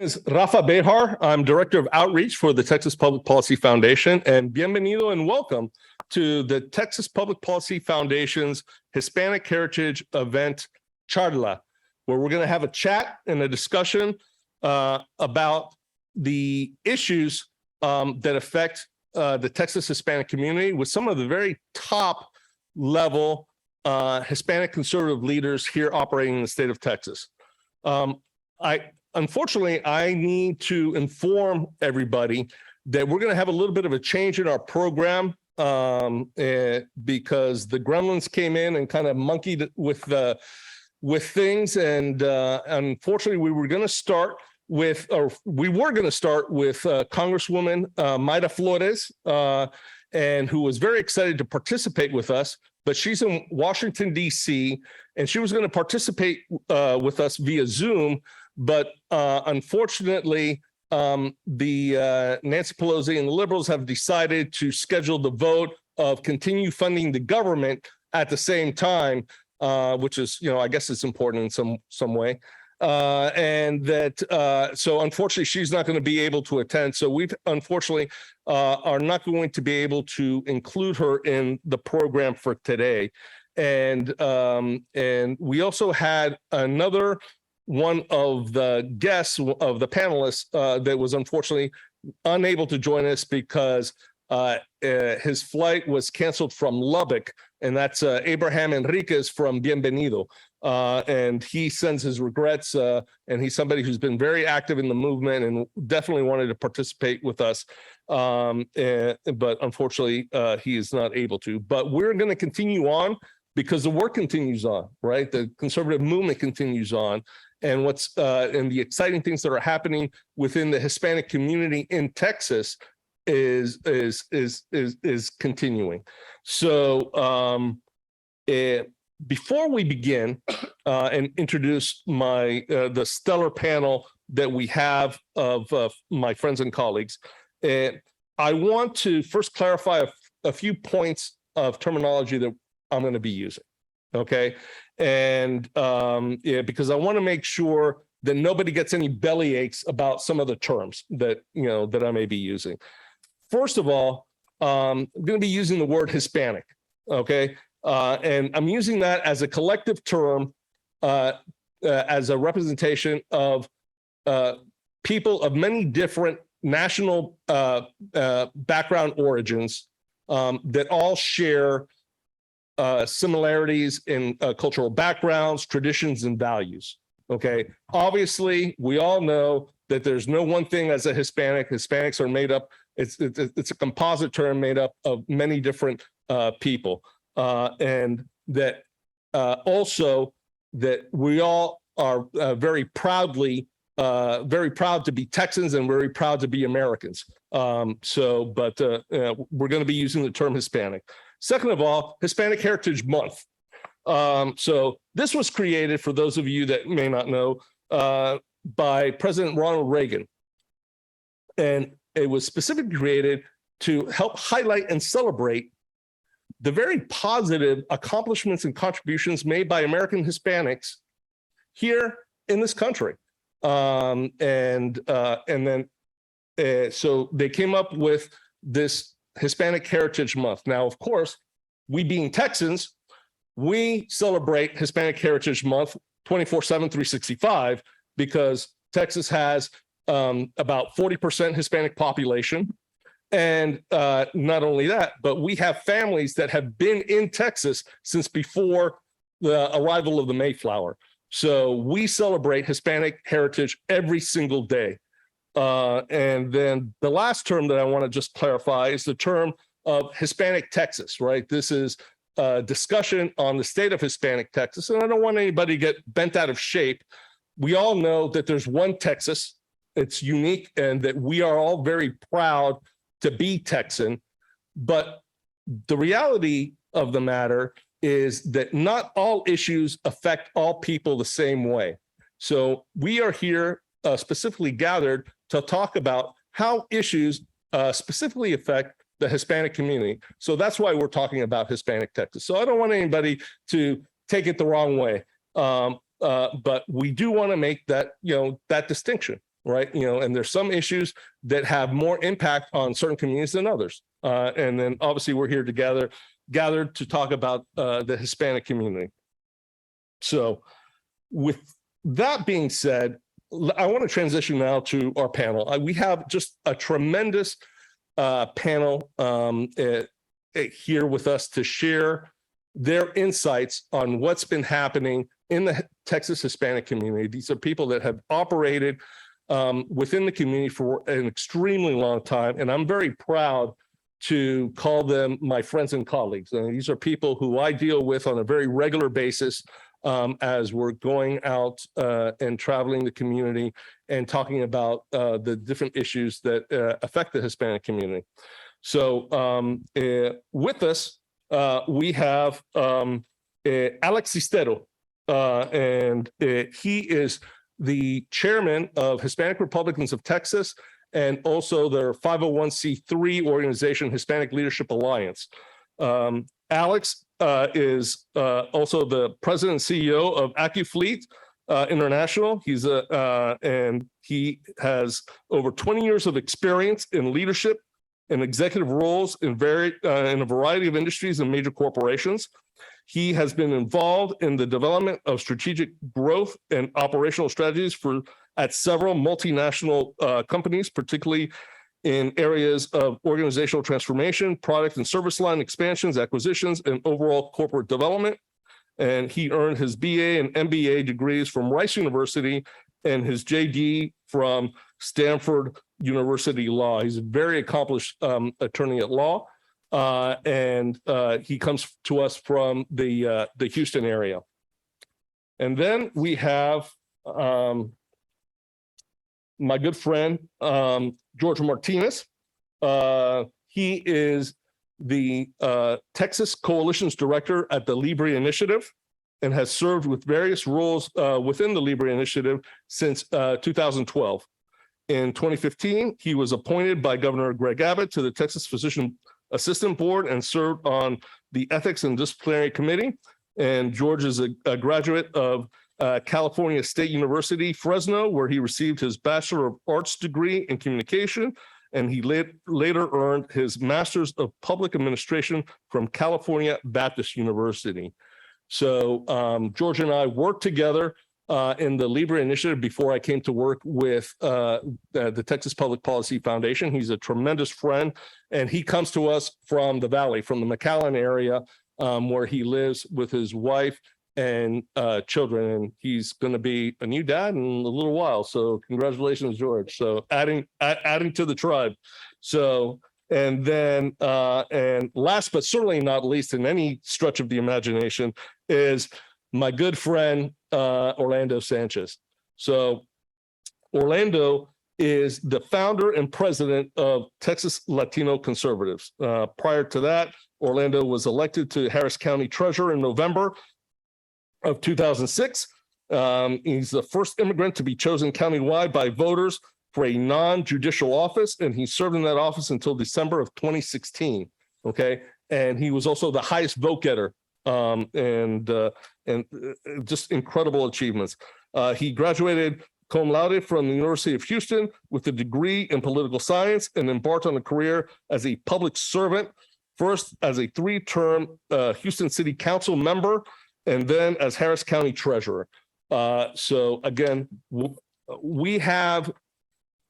Is Rafa Behar. I'm Director of Outreach for the Texas Public Policy Foundation, and bienvenido and welcome to the Texas Public Policy Foundation's Hispanic Heritage Event Charla, where we're going to have a chat and a discussion about the issues that affect the Texas Hispanic community with some of the very top level Hispanic conservative leaders here operating in the state of Texas. Unfortunately, I need to inform everybody that we're going to have a little bit of a change in our program because the gremlins came in and kind of monkeyed with things, and unfortunately, we were going to start with Congresswoman Mayra Flores, and who was very excited to participate with us. But she's in Washington, D.C., and she was going to participate with us via Zoom. But unfortunately, the Nancy Pelosi and the liberals have decided to schedule the vote of continue funding the government at the same time, which is, I guess it's important in some way. And that so unfortunately, she's not going to be able to attend. So we unfortunately are not going to be able to include her in the program for today. And we also had another one of the guests of the panelists that was unfortunately unable to join us because his flight was canceled from Lubbock, and that's Abraham Enriquez from Bienvenido. And he sends his regrets, and he's somebody who's been very active in the movement and definitely wanted to participate with us. But unfortunately, he is not able to. But we're going to continue on because the work continues on, right? The conservative movement continues on. And and the exciting things that are happening within the Hispanic community in Texas is continuing. So before we begin and introduce the stellar panel that we have of my friends and colleagues, I want to first clarify a few points of terminology that I'm going to be using. Okay. And because I want to make sure that nobody gets any belly aches about some of the terms that I may be using. First of all, I'm going to be using the word Hispanic. Okay. And I'm using that as a collective term, as a representation of people of many different national background origins that all share similarities in cultural backgrounds, traditions, and values. Okay. Obviously, we all know that there's no one thing as a Hispanic. Hispanics are made up. It's a composite term made up of many different people, and that also that we all are very proud to be Texans and very proud to be Americans. But we're going to be using the term Hispanic. Second of all, Hispanic Heritage Month. So this was created, for those of you that may not know, by President Ronald Reagan. And it was specifically created to help highlight and celebrate the very positive accomplishments and contributions made by American Hispanics here in this country. So they came up with this Hispanic Heritage Month. Now, of course, we being Texans, we celebrate Hispanic Heritage Month 24/7, 365, because Texas has about 40% Hispanic population. And not only that, but we have families that have been in Texas since before the arrival of the Mayflower. So we celebrate Hispanic heritage every single day. And then the last term that I want to just clarify is the term of Hispanic Texas, right? This is a discussion on the state of Hispanic Texas, and I don't want anybody to get bent out of shape. We all know that there's one Texas. It's unique, and that we are all very proud to be Texan. But the reality of the matter is that not all issues affect all people the same way. So we are here specifically gathered to talk about how issues specifically affect the Hispanic community. So that's why we're talking about Hispanic Texas. So I don't want anybody to take it the wrong way. But we do want to make that, that distinction. right? And there's some issues that have more impact on certain communities than others. And then obviously we're here together, gathered to talk about the Hispanic community. So with that being said, I want to transition now to our panel. We have just a tremendous panel here with us to share their insights on what's been happening in the Texas Hispanic community. These are people that have operated within the community for an extremely long time, and I'm very proud to call them my friends and colleagues. And these are people who I deal with on a very regular basis as we're going out and traveling the community and talking about the different issues that affect the Hispanic community. So with us, we have Alex Cistero, and he is the chairman of Hispanic Republicans of Texas and also their 501c3 organization, Hispanic Leadership Alliance. Alex is also the president and CEO of AccuFleet International. And he has over 20 years of experience in leadership and executive roles in a variety of industries and major corporations. He has been involved in the development of strategic growth and operational strategies at several multinational companies, particularly in areas of organizational transformation, product and service line expansions, acquisitions, and overall corporate development. And he earned his BA and MBA degrees from Rice University and his JD from Stanford University Law. He's a very accomplished attorney at law, and he comes to us from the Houston area. And then we have my good friend, Jorge Martinez. He is the Texas Coalition's director at the LIBRE Initiative and has served with various roles within the LIBRE Initiative since 2012. In 2015, he was appointed by Governor Greg Abbott to the Texas Physician Assistant Board and served on the Ethics and Disciplinary Committee. And George is a graduate of California State University, Fresno, where he received his Bachelor of Arts degree in communication, and he later earned his Master's of Public Administration from California Baptist University. So George and I worked together in the LIBRE Initiative before I came to work with the Texas Public Policy Foundation. He's a tremendous friend, and he comes to us from the Valley, from the McAllen area, where he lives with his wife and children, and he's going to be a new dad in a little while. So congratulations, George. So adding to the tribe. So, and then, and last but certainly not least in any stretch of the imagination is my good friend, Orlando Sanchez. So Orlando is the founder and president of Texas Latino Conservatives. Prior to that, Orlando was elected to Harris County Treasurer in November of 2006. He's the first immigrant to be chosen countywide by voters for a non-judicial office, and he served in that office until December of 2016. Okay, and he was also the highest vote getter, and just incredible achievements. He graduated cum laude from the University of Houston with a degree in political science and embarked on a career as a public servant, first as a 3-term Houston City Council member, and then as Harris County Treasurer. So again, we have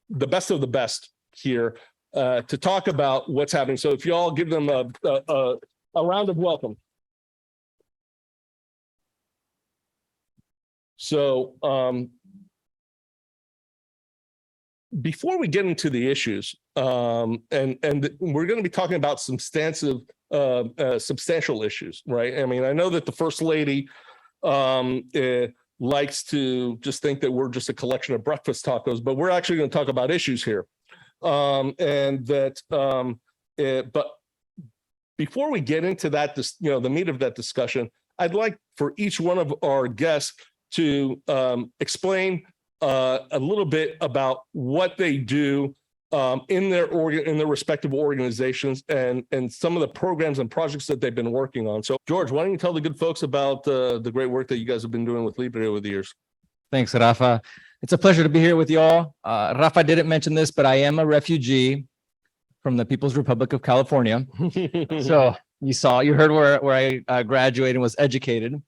the best of the best here to talk about what's happening. So if you all give them a round of welcome. So before we get into the issues, and we're going to be talking about substantial issues, right? I mean, I know that the First Lady likes to just think that we're just a collection of breakfast tacos, but we're actually going to talk about issues here. But before we get into that, the meat of that discussion, I'd like for each one of our guests to explain a little bit about what they do in their respective organizations and some of the programs and projects that they've been working on. So, George, why don't you tell the good folks about the great work that you guys have been doing with LIBRE over the years? Thanks, Rafa. It's a pleasure to be here with y'all. Rafa didn't mention this, but I am a refugee from the People's Republic of California. So you heard where I graduated and was educated.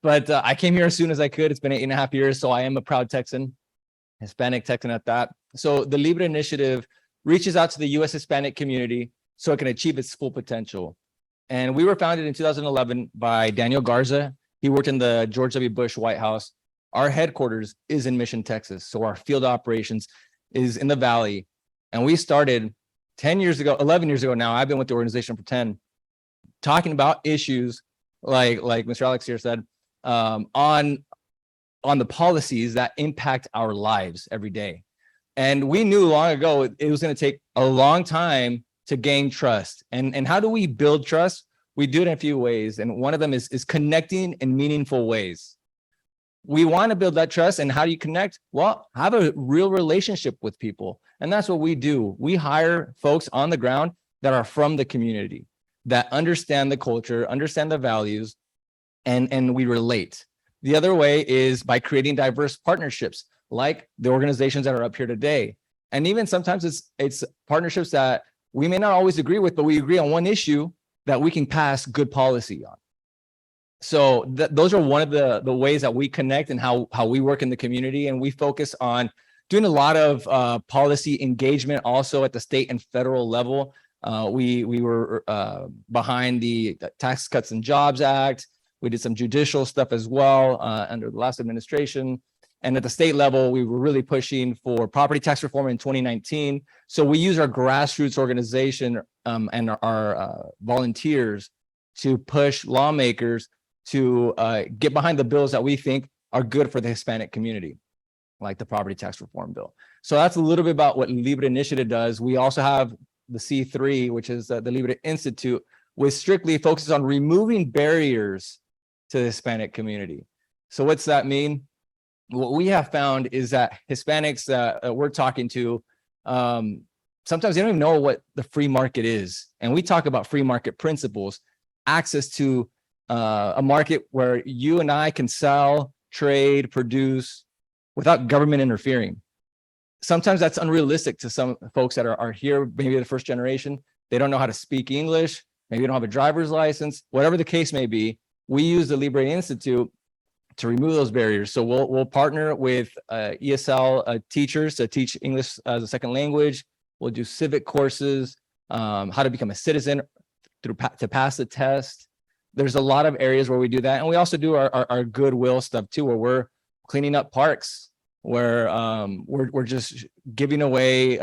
But I came here as soon as I could. It's been 8.5 years, so I am a proud Texan, Hispanic Texan at that. So the LIBRE initiative reaches out to the U.S. Hispanic community so it can achieve its full potential. And we were founded in 2011 by Daniel Garza. He worked in the George W. Bush White House. Our headquarters is in Mission, Texas. So our field operations is in the Valley. And we started 11 years ago now. I've been with the organization for 10, talking about issues like Mr. Alex here said, on the policies that impact our lives every day. And we knew long ago it was going to take a long time to gain trust. And how do we build trust? We do it in a few ways. And one of them is connecting in meaningful ways. We want to build that trust. And how do you connect? Well, have a real relationship with people. And that's what we do. We hire folks on the ground that are from the community, that understand the culture, understand the values, and we relate. The other way is by creating diverse partnerships, like the organizations that are up here today. And even sometimes it's partnerships that we may not always agree with, but we agree on one issue that we can pass good policy on. So those are one of the ways that we connect and how we work in the community. And we focus on doing a lot of policy engagement also at the state and federal level. We were behind the Tax Cuts and Jobs Act. We did some judicial stuff as well under the last administration. And at the state level, we were really pushing for property tax reform in 2019. So we use our grassroots organization and our volunteers to push lawmakers to get behind the bills that we think are good for the Hispanic community, like the property tax reform bill. So that's a little bit about what LIBRE Initiative does. We also have the C3, which is the LIBRE Institute, which strictly focuses on removing barriers to the Hispanic community. So what's that mean? What we have found is that Hispanics that we're talking to, sometimes they don't even know what the free market is. And we talk about free market principles, access to a market where you and I can sell, trade, produce without government interfering. Sometimes that's unrealistic to some folks that are here, maybe the first generation. They don't know how to speak English. Maybe they don't have a driver's license, whatever the case may be. We use the LIBRE Institute to remove those barriers. So we'll partner with ESL teachers to teach English as a second language. We'll do civic courses, how to become a citizen to pass the test. There's a lot of areas where we do that. And we also do our goodwill stuff too, where we're cleaning up parks, where we're just giving away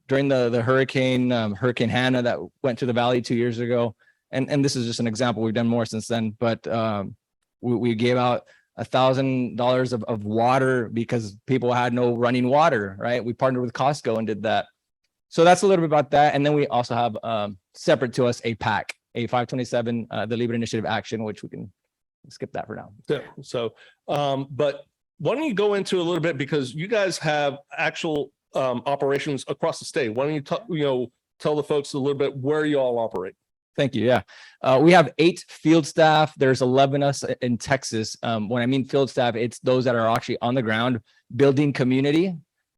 during the Hurricane Hannah that went to the Valley 2 years ago. And this is just an example. We've done more since then, but we gave out $1,000 of water because people had no running water, right? We partnered with Costco and did that. So that's a little bit about that. And then we also have separate to us a PAC, a 527, the LIBRE Initiative Action, which we can skip that for now. Yeah. So, but why don't you go into a little bit, because you guys have actual operations across the state. Why don't you tell the folks a little bit where you all operate? Thank you. Yeah. We have 8 field staff. There's 11 us in Texas. When I mean field staff, it's those that are actually on the ground building community.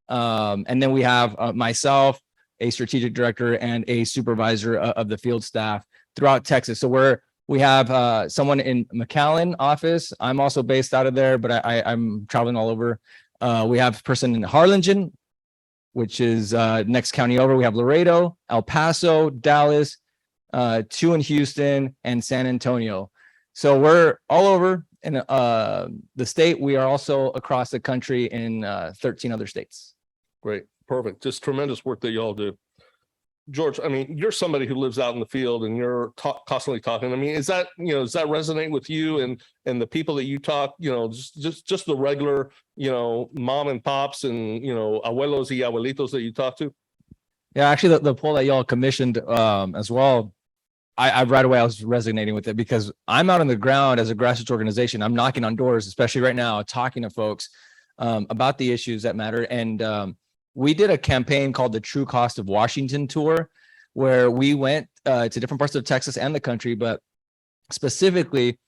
And then we have myself, a strategic director, and a supervisor of the field staff throughout Texas. So we have someone in McAllen office. I'm also based out of there, but I'm traveling all over. We have a person in Harlingen, which is next county over. We have Laredo, El Paso, Dallas, 2 in Houston, and San Antonio. So we're all over in the state. We are also across the country in 13 other states. Great. Perfect. Just tremendous work that y'all do. George, I mean, you're somebody who lives out in the field and you're constantly talking. I mean, does that resonate with you and the people that you talk, just the regular, mom and pops and, abuelos y abuelitos that you talk to? Yeah, actually the poll that y'all commissioned as well, I right away I was resonating with it because I'm out on the ground as a grassroots organization. I'm knocking on doors, especially right now, talking to folks about the issues that matter. And we did a campaign called the True Cost of Washington Tour, where we went to different parts of Texas and the country, but specifically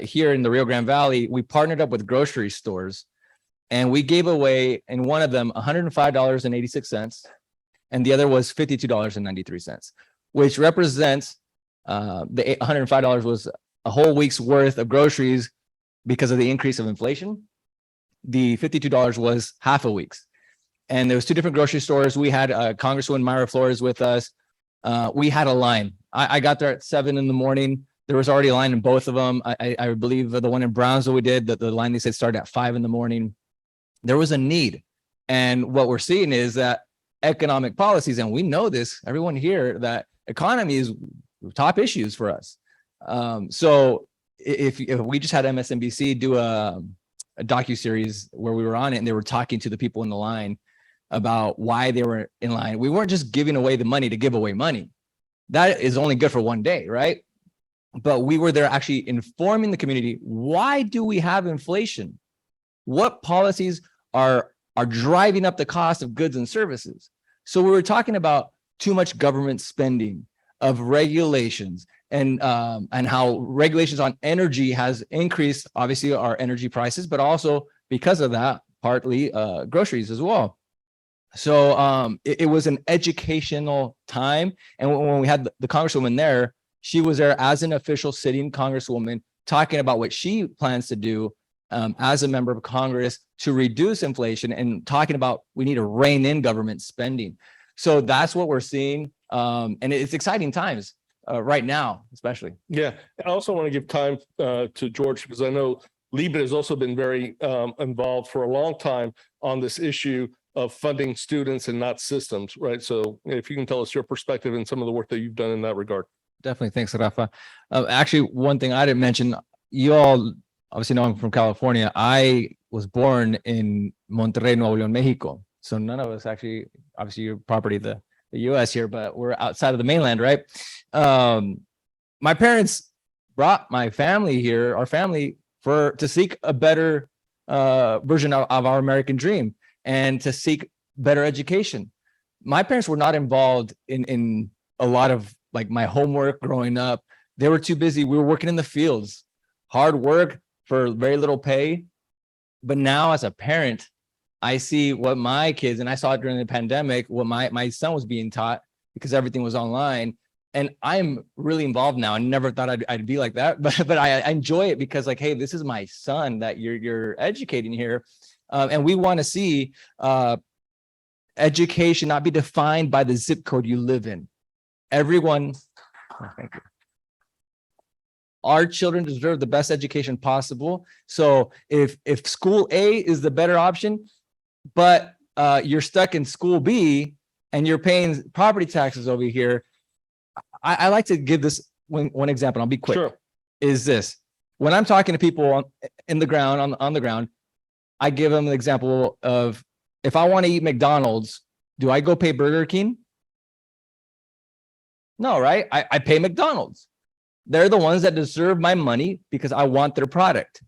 here in the Rio Grande Valley, we partnered up with grocery stores And we gave away in one of them $105.86, and the other was $52.93, which represents the $105 was a whole week's worth of groceries because of the increase of inflation. The $52 was half a week's. And there was two different grocery stores. We had Congresswoman Myra Flores with us. We had a line. I got there at 7 a.m. There was already a line in both of them. I believe the one in Brownsville we did, the line they said started at 5 a.m. There was a need. And what we're seeing is that economic policies, and we know this, everyone here, that economy is top issues for us. So if we just had MSNBC do a docuseries where we were on it and they were talking to the people in the line about why they were in line. We weren't just giving away the money to give away money. That is only good for one day, right? But we were there actually informing the community, why do we have inflation? What policies are driving up the cost of goods and services? So we were talking about too much government spending, of regulations, and how regulations on energy has increased, obviously, our energy prices, but also because of that, partly groceries as well. So it was an educational time. And when we had the Congresswoman there, she was there as an official sitting Congresswoman talking about what she plans to do as a member of Congress to reduce inflation, and talking about we need to rein in government spending. So that's what we're seeing. And it's exciting times right now, especially. Yeah. I also want to give time to George, because I know LIBRE has also been very involved for a long time on this issue of funding students and not systems, right? So if you can tell us your perspective and some of the work that you've done in that regard. Definitely. Thanks, Rafa. Actually, one thing I didn't mention, you all obviously know I'm from California. I was born in Monterrey, Nuevo León, Mexico. So none of us actually, obviously you're property of the US here, but we're outside of the mainland, right? My parents brought my family here, our family, to seek a better version of our American dream and to seek better education. My parents were not involved in a lot of like my homework growing up. They were too busy. We were working in the fields, hard work for very little pay. But now as a parent, I see what my kids, and I saw it during the pandemic, what my son was being taught because everything was online. And I'm really involved now. I never thought I'd be like that, but I enjoy it because, like, hey, this is my son that you're educating here. And we want to see education not be defined by the zip code you live in. Everyone, thank you. Our children deserve the best education possible. So if school A is the better option, but you're stuck in school B and you're paying property taxes over here, I like to give this one example. I'll be quick. Sure. Is this, when I'm talking to people on the ground, I give them an example of, if I want to eat McDonald's, do I go pay Burger King? No, right? I pay McDonald's. They're the ones that deserve my money because I want their product.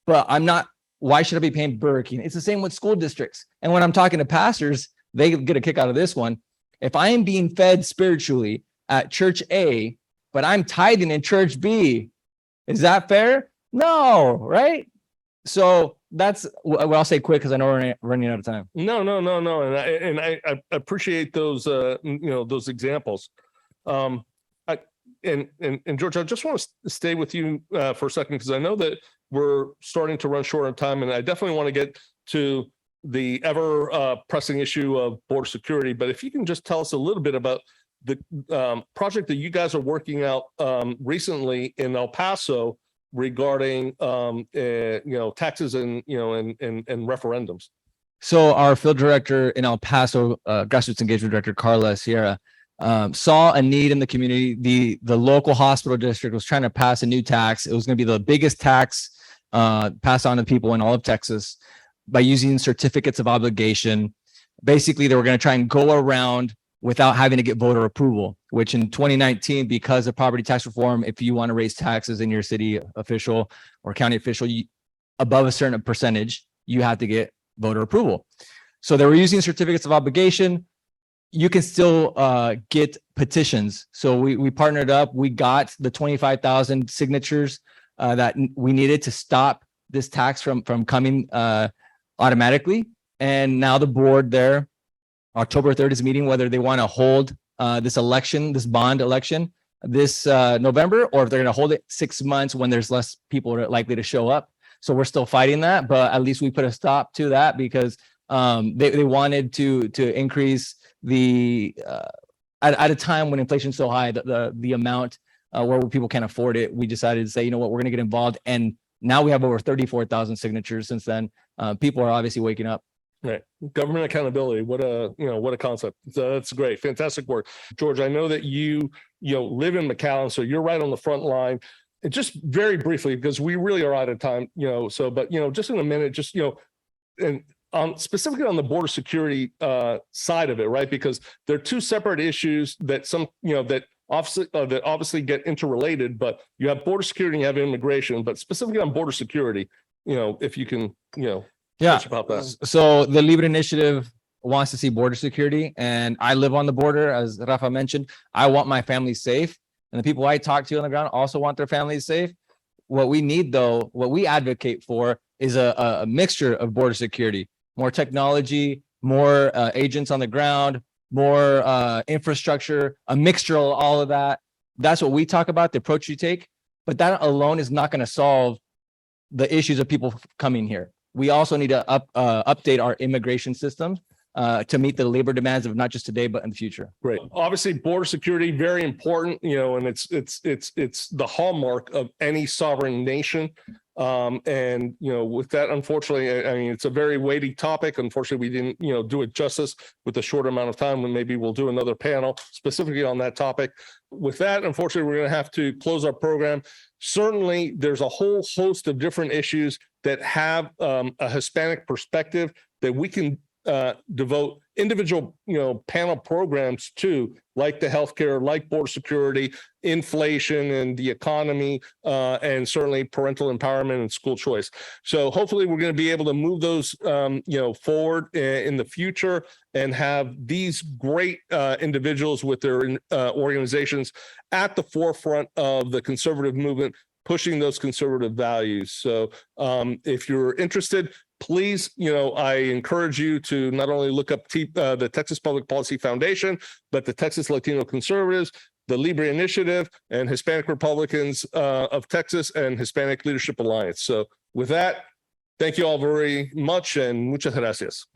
But I'm not, why should I be paying Burger King? It's the same with school districts. And when I'm talking to pastors, they get a kick out of this one. If I am being fed spiritually at church A, but I'm tithing in church B, is that fair? No, right? So that's what I'll say quick, because I know we're running out of time. No. And I appreciate those, those examples. And George, I just want to stay with you for a second, because I know that we're starting to run short on time, and I definitely want to get to the ever pressing issue of border security. But if you can just tell us a little bit about the project that you guys are working out recently in El Paso regarding taxes and referendums. So our field director in El Paso, grassroots engagement director Carla Sierra, saw a need in the community. The local hospital district was trying to pass a new tax. It was going to be the biggest tax passed on to people in all of Texas by using certificates of obligation. Basically, they were going to try and go around without having to get voter approval, which in 2019, because of property tax reform, if you want to raise taxes in your city official or county official above a certain percentage, you have to get voter approval. So they were using certificates of obligation. You can still get petitions. So we partnered up. We got the 25,000 signatures that we needed to stop this tax from coming automatically. And now the board there, October 3rd is meeting whether they want to hold this election, this bond election this November, or if they're going to hold it 6 months when there's less people are likely to show up. So we're still fighting that, but at least we put a stop to that because they wanted to increase the at a time when inflation's so high, the amount where people can't afford it. We decided to say, you know what, we're going to get involved. And now we have over 34,000 signatures since then. People are obviously waking up. Right. Government accountability. What a concept. That's great. Fantastic work. George, I know that you live in McAllen, so you're right on the front line. And just very briefly, because we really are out of time, but just in a minute, and specifically on the border security side of it, right? Because they're two separate issues that that obviously get interrelated, but you have border security and you have immigration, but specifically on border security, if you can, Yeah. touch about that. So the LIBRE initiative wants to see border security, and I live on the border, as Rafa mentioned. I want my family safe, and the people I talk to on the ground also want their families safe. What we need, though, what we advocate for is a mixture of border security, more technology, more agents on the ground, more infrastructure, a mixture of all of that. That's what we talk about, the approach you take. But that alone is not going to solve the issues of people coming here. We also need to update our immigration systems to meet the labor demands of not just today, but in the future. Great. Obviously, border security, very important, and it's the hallmark of any sovereign nation. And with that, unfortunately, I mean, it's a very weighty topic. Unfortunately, we didn't, do it justice with the short amount of time, and maybe we'll do another panel specifically on that topic. With that, unfortunately, we're going to have to close our program. Certainly, there's a whole host of different issues that have a Hispanic perspective that we can devote individual, panel programs to, like the healthcare, like border security, inflation and the economy, and certainly parental empowerment and school choice. So hopefully we're going to be able to move those, forward in the future and have these great individuals with their organizations at the forefront of the conservative movement, pushing those conservative values. So if you're interested, please, I encourage you to not only look up the Texas Public Policy Foundation, but the Texas Latino Conservatives, the LIBRE Initiative, and Hispanic Republicans of Texas and Hispanic Leadership Alliance. So with that, thank you all very much and muchas gracias.